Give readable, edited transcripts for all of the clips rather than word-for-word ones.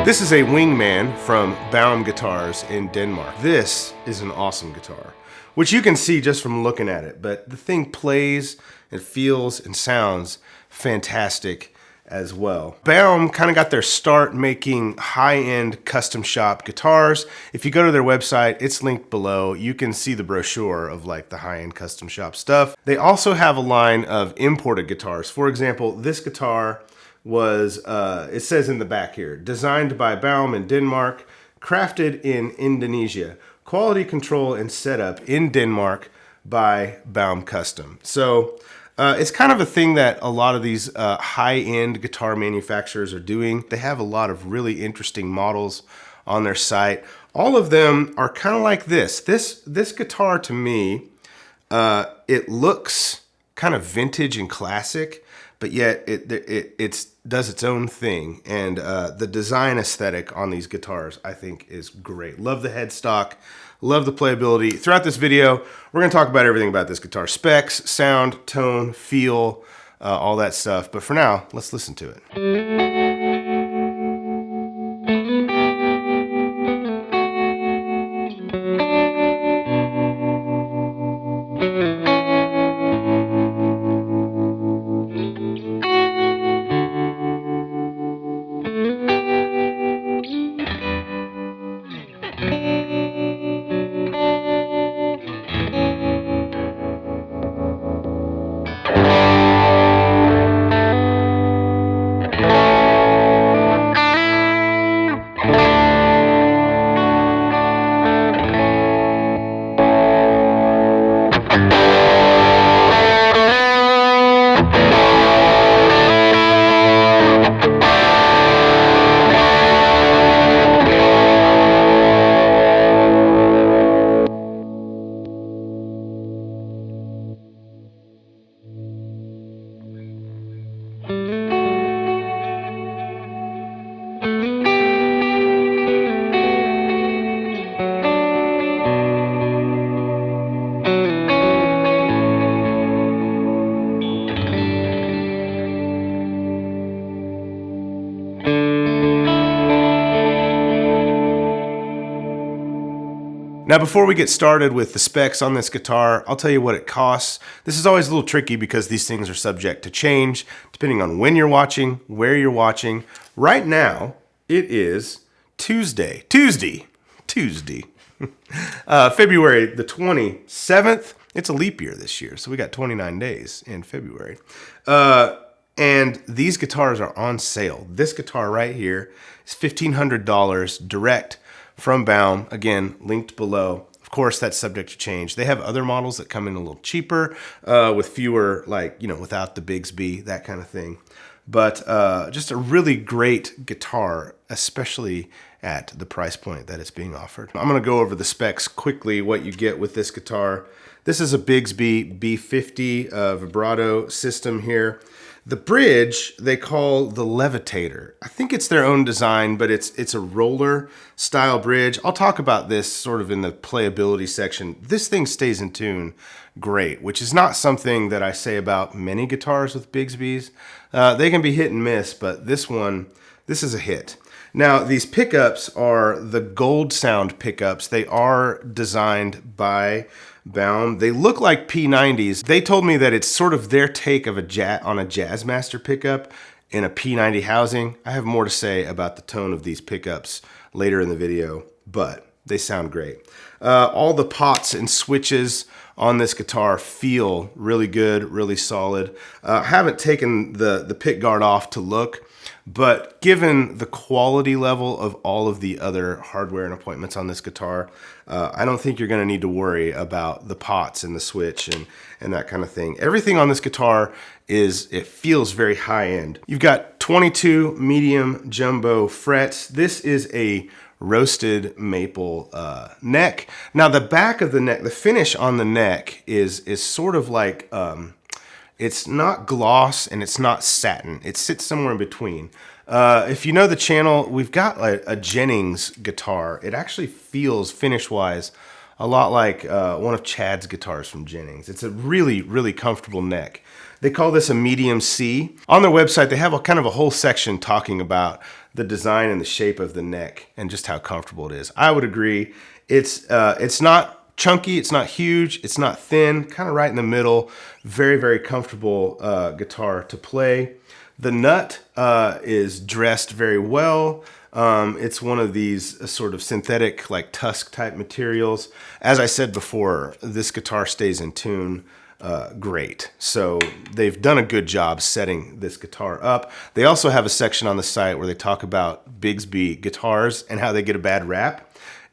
This is a Wingman from Baum Guitars in Denmark. This is an awesome guitar, which you can see just from looking at it, but the thing plays and feels and sounds fantastic as well. Baum kind of got their start making high-end custom shop guitars. If you go to their website, it's linked below. You can see the brochure of like the high-end custom shop stuff. They also have a line of imported guitars. For example, this guitar was, it says in the back here, designed by Baum in Denmark, crafted in Indonesia, quality control and setup in Denmark by Baum Custom. So it's kind of a thing that a lot of these high-end guitar manufacturers are doing. They have a lot of really interesting models on their site. All of them are kind of like this. This guitar to me, it looks kind of vintage and classic, but yet it does its own thing. And the design aesthetic on these guitars, I think, is great. Love the headstock, love the playability. Throughout this video, we're gonna talk about everything about this guitar. Specs, sound, tone, feel, all that stuff. But for now, let's listen to it. Now, before we get started with the specs on this guitar, I'll tell you what it costs. This is always a little tricky because these things are subject to change depending on when you're watching, where you're watching. Right now, it is Tuesday, February the 27th. It's a leap year this year, so we got 29 days in February. And these guitars are on sale. This guitar right here is $1,500 direct from Baum, again, linked below. Of course, that's subject to change. They have other models that come in a little cheaper with fewer, like, without the Bigsby, that kind of thing. But just a really great guitar, especially at the price point that it's being offered. I'm gonna go over the specs quickly, what you get with this guitar. This is a Bigsby B50 vibrato system here. The bridge, they call the Levitator. I think it's their own design, but it's a roller style bridge. I'll talk about this sort of in the playability section. This thing stays in tune great, which is not something that I say about many guitars with Bigsbys. They can be hit and miss, but this is a hit. Now, these pickups are the Gold Sound pickups. They are designed by Baum. They look like P90s. They told me that it's sort of their take of on a Jazzmaster pickup in a P90 housing. I have more to say about the tone of these pickups later in the video, but they sound great. All the pots and switches on this guitar feel really good, really solid. I haven't taken the pick guard off to look, but given the quality level of all of the other hardware and appointments on this guitar, I don't think you're gonna need to worry about the pots and the switch and that kind of thing. Everything on this guitar it feels very high end. You've got 22 medium jumbo frets. This is a roasted maple neck. Now the back of the neck, the finish on the neck is sort of like, it's not gloss and it's not satin. It sits somewhere in between. If you know the channel, we've got a Jennings guitar. It actually feels finish-wise a lot like one of Chad's guitars from Jennings. It's a really, really comfortable neck. They call this a medium C. On their website, they have a kind of a whole section talking about the design and the shape of the neck and just how comfortable it is. I would agree. It's not chunky, it's not huge, it's not thin, kind of right in the middle. Very, very comfortable guitar to play. The nut is dressed very well. It's one of these sort of synthetic, like tusk type materials. As I said before, this guitar stays in tune great. So they've done a good job setting this guitar up. They also have a section on the site where they talk about Bigsby guitars and how they get a bad rap.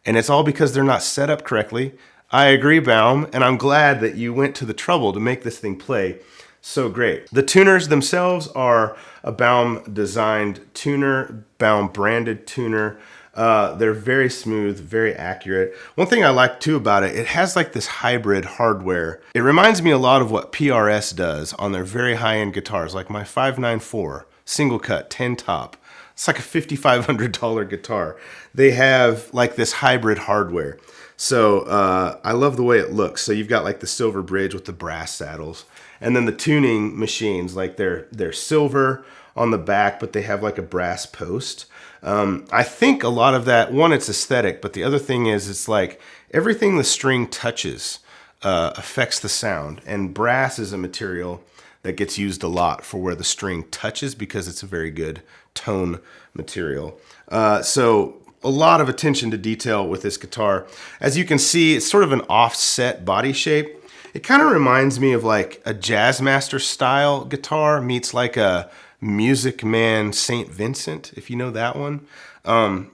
And it's all because they're not set up correctly. I agree, Baum, and I'm glad that you went to the trouble to make this thing play so great. The tuners themselves are a Baum designed tuner, Baum branded tuner. They're very smooth, very accurate. One thing I like too about it, it has like this hybrid hardware. It reminds me a lot of what PRS does on their very high-end guitars, like my 594 single cut 10 top. It's like a $5,500 guitar. They have like this hybrid hardware. So I love the way it looks. So you've got like the silver bridge with the brass saddles. And then the tuning machines, like they're silver on the back, but they have like a brass post. I think a lot of that, one, it's aesthetic, but the other thing is it's like everything the string touches affects the sound. And brass is a material that gets used a lot for where the string touches because it's a very good tone material. So a lot of attention to detail with this guitar. As you can see, it's sort of an offset body shape. It kind of reminds me of like a Jazzmaster style guitar meets like a Music Man St. Vincent, if you know that one.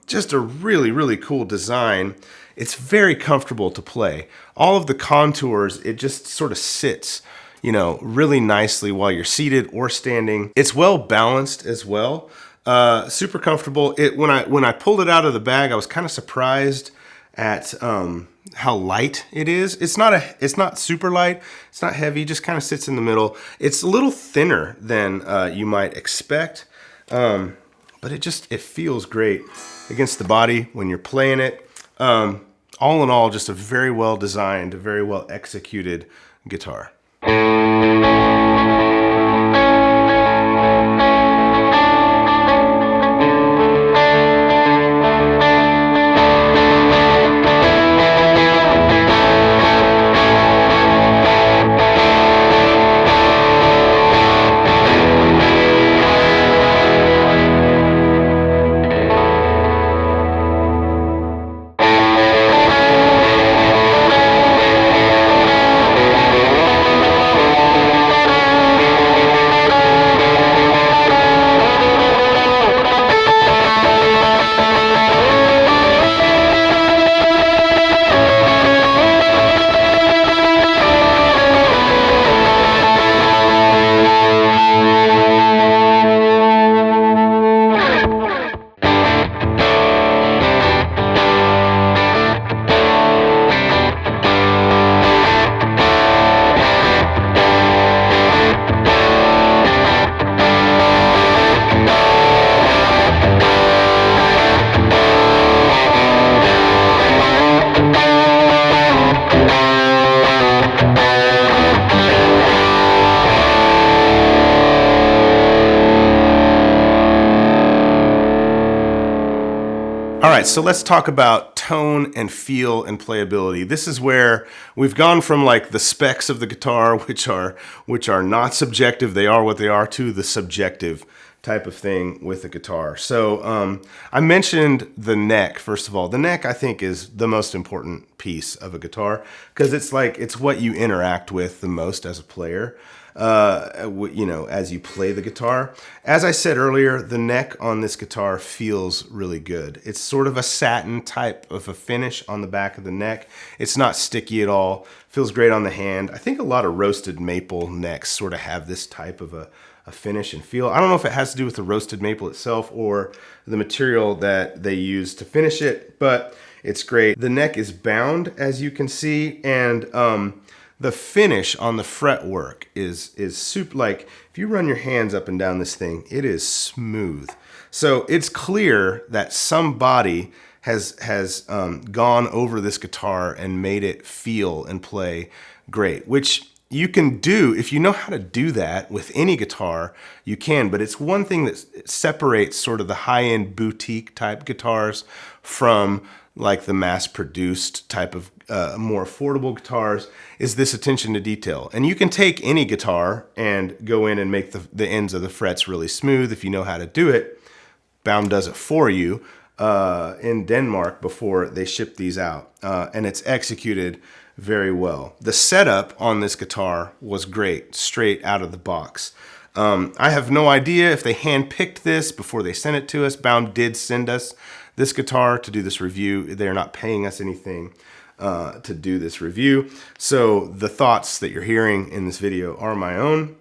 Just a really, really cool design. It's very comfortable to play. All of the contours, it just sort of sits, you know, really nicely while you're seated or standing. It's well balanced as well. Super comfortable. When I pulled it out of the bag, I was kind of surprised at how light it is. It's not super light. It's not heavy. Just kind of sits in the middle. It's a little thinner than you might expect, but it feels great against the body when you're playing it. All in all, just a very well designed, very well executed guitar. All right, so let's talk about tone and feel and playability. This is where we've gone from like the specs of the guitar, which are not subjective, they are what they are, to the subjective type of thing with the guitar. So I mentioned the neck, first of all. The neck, I think, is the most important piece of a guitar because it's what you interact with the most as a player. You know, as you play the guitar. As I said earlier, the neck on this guitar feels really good. It's sort of a satin type of a finish on the back of the neck. It's not sticky at all. Feels great on the hand. I think a lot of roasted maple necks sort of have this type of a finish and feel. I don't know if it has to do with the roasted maple itself or the material that they use to finish it, but it's great. The neck is bound, as you can see, and the finish on the fretwork is super, like if you run your hands up and down this thing, it is smooth. So it's clear that somebody has gone over this guitar and made it feel and play great, which you can do if you know how to do that with any guitar. You can, but it's one thing that separates sort of the high-end boutique type guitars from like the mass-produced type of more affordable guitars, is this attention to detail. And you can take any guitar and go in and make the ends of the frets really smooth if you know how to do it. Baum does it for you in Denmark before they ship these out, and it's executed very well. The setup on this guitar was great, straight out of the box. I have no idea if they hand-picked this before they sent it to us. Baum did send us this guitar to do this review. They're not paying us anything to do this review. So the thoughts that you're hearing in this video are my own.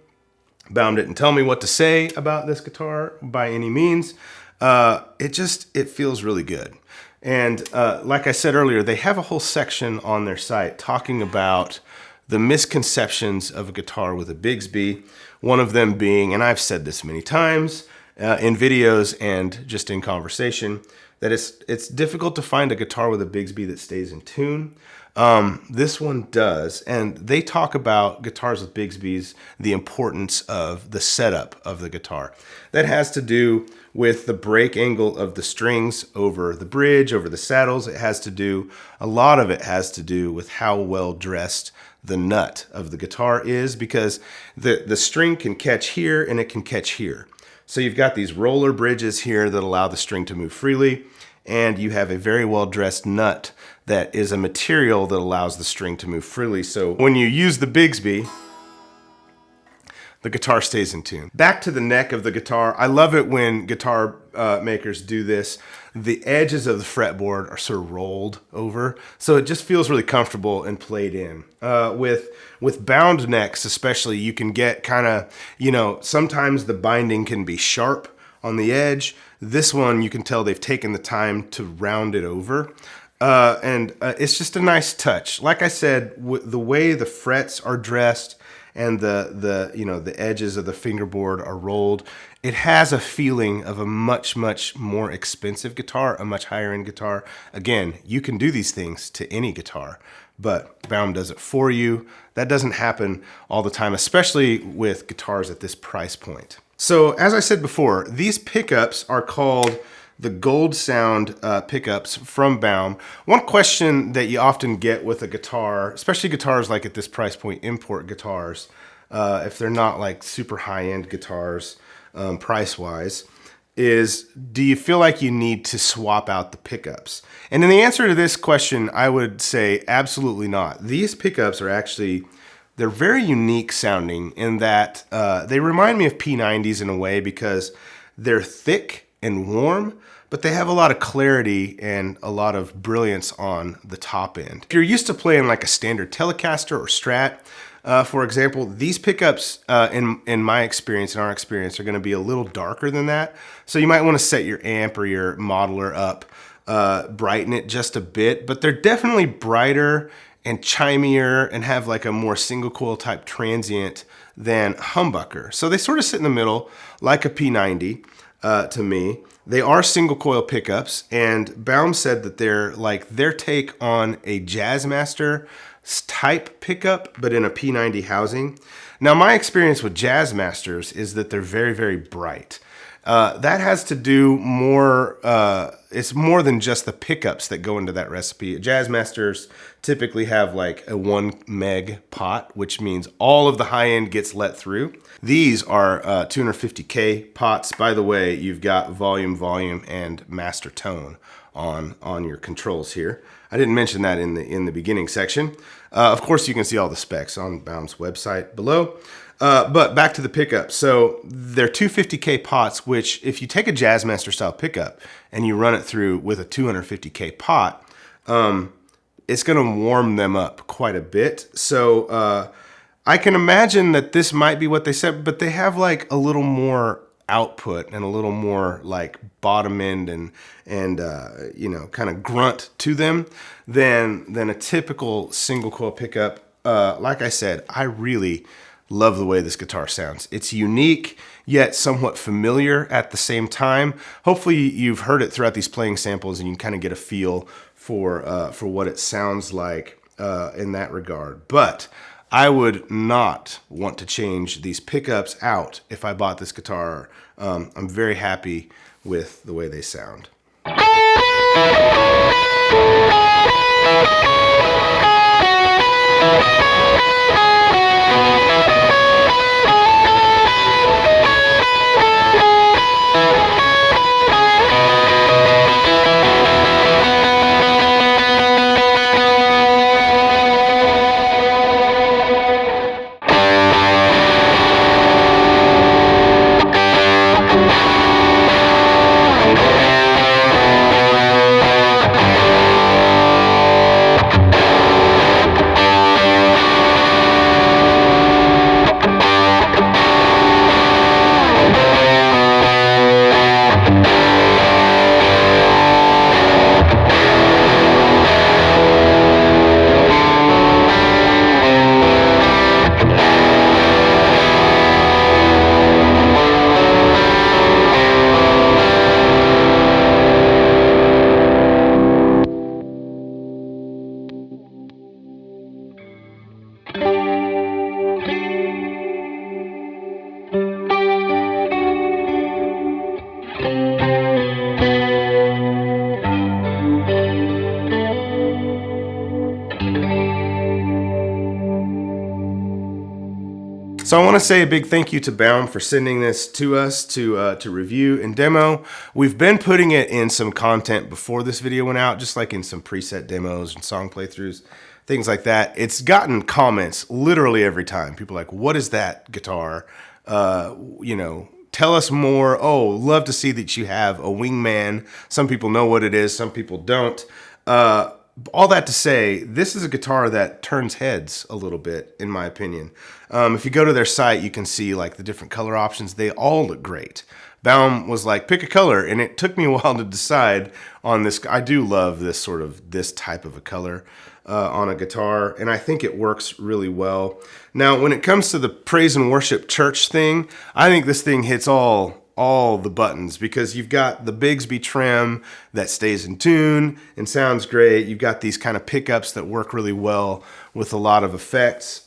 Baum didn't tell me what to say about this guitar by any means. It feels really good. And like I said earlier, they have a whole section on their site talking about the misconceptions of a guitar with a Bigsby. One of them being, and I've said this many times in videos and just in conversation, that it's difficult to find a guitar with a Bigsby that stays in tune. This one does, and they talk about guitars with Bigsbys, the importance of the setup of the guitar. That has to do with the break angle of the strings over the bridge, over the saddles. A lot of it has to do with how well dressed the nut of the guitar is, because the string can catch here and it can catch here. So you've got these roller bridges here that allow the string to move freely, and you have a very well dressed nut that is a material that allows the string to move freely. So when you use the Bigsby, the guitar stays in tune. Back to the neck of the guitar. I love it when guitar makers do this. The edges of the fretboard are sort of rolled over, so it just feels really comfortable and played in. With bound necks especially, you can get kind of, sometimes the binding can be sharp on the edge. This one, you can tell they've taken the time to round it over. And it's just a nice touch. Like I said, the way the frets are dressed and the edges of the fingerboard are rolled, it has a feeling of a much, much more expensive guitar, a much higher end guitar. Again, you can do these things to any guitar, but Baum does it for you. That doesn't happen all the time, especially with guitars at this price point. So as I said before, these pickups are called the Gold Sound pickups from Baum. One question that you often get with a guitar, especially guitars like at this price point, import guitars, if they're not like super high-end guitars price-wise, is do you feel like you need to swap out the pickups? And in the answer to this question, I would say absolutely not. These pickups are actually, they're very unique sounding in that they remind me of P90s in a way because they're thick and warm, but they have a lot of clarity and a lot of brilliance on the top end. If you're used to playing like a standard Telecaster or Strat, for example, these pickups, in my experience, in our experience, are going to be a little darker than that. So you might want to set your amp or your modeler up, brighten it just a bit, but they're definitely brighter and chimier and have like a more single coil type transient than humbucker. So they sort of sit in the middle like a P90 to me. They are single coil pickups, and Baum said that they're like their take on a Jazzmaster type pickup, but in a P90 housing. Now, my experience with Jazzmasters is that they're very, very bright. That has to do more, it's more than just the pickups that go into that recipe. Jazzmasters typically have like a 1 meg pot, which means all of the high end gets let through. These are 250K pots. By the way, you've got volume, and master tone on your controls here. I didn't mention that in the beginning section. Of course, you can see all the specs on Baum's website below. But back to the pickup. So they're 250K pots, which if you take a Jazzmaster style pickup and you run it through with a 250K pot, it's going to warm them up quite a bit. So I can imagine that this might be what they said, but they have like a little more output and a little more like bottom end and kind of grunt to them than a typical single coil pickup. Like I said, I really love the way this guitar sounds. It's unique, yet somewhat familiar at the same time. Hopefully you've heard it throughout these playing samples and you can kind of get a feel for what it sounds like in that regard. But I would not want to change these pickups out if I bought this guitar. I'm very happy with the way they sound. So I want to say a big thank you to Baum for sending this to us to review and demo. We've been putting it in some content before this video went out, just like in some preset demos and song playthroughs, things like that. It's gotten comments literally every time. People are like, what is that guitar? You know, tell us more. Oh, love to see that you have a Wingman. Some people know what it is, some people don't. All that to say, this is a guitar that turns heads a little bit, in my opinion. If you go to their site, you can see like the different color options. They all look great. Baum was like, pick a color, and it took me a while to decide on this. I do love this type of a color on a guitar, and I think it works really well. Now, when it comes to the praise and worship church thing, I think this thing hits all the buttons, because you've got the Bigsby trim that stays in tune and sounds great. You've got these kind of pickups that work really well with a lot of effects,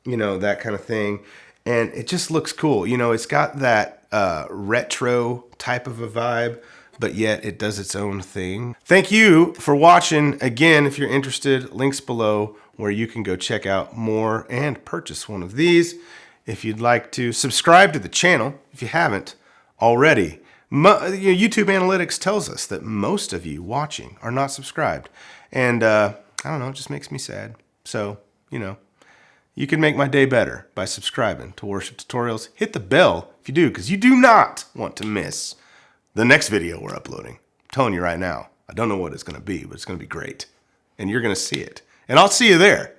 you know, that kind of thing. And it just looks cool. You know, it's got that retro type of a vibe, but yet it does its own thing. Thank you for watching. Again, if you're interested, links below where you can go check out more and purchase one of these. If you'd like to subscribe to the channel, if you haven't already. YouTube analytics tells us that most of you watching are not subscribed. And I don't know, it just makes me sad. So, you know, you can make my day better by subscribing to Worship Tutorials. Hit the bell if you do, because you do not want to miss the next video we're uploading. I'm telling you right now, I don't know what it's going to be, but it's going to be great. And you're going to see it. And I'll see you there.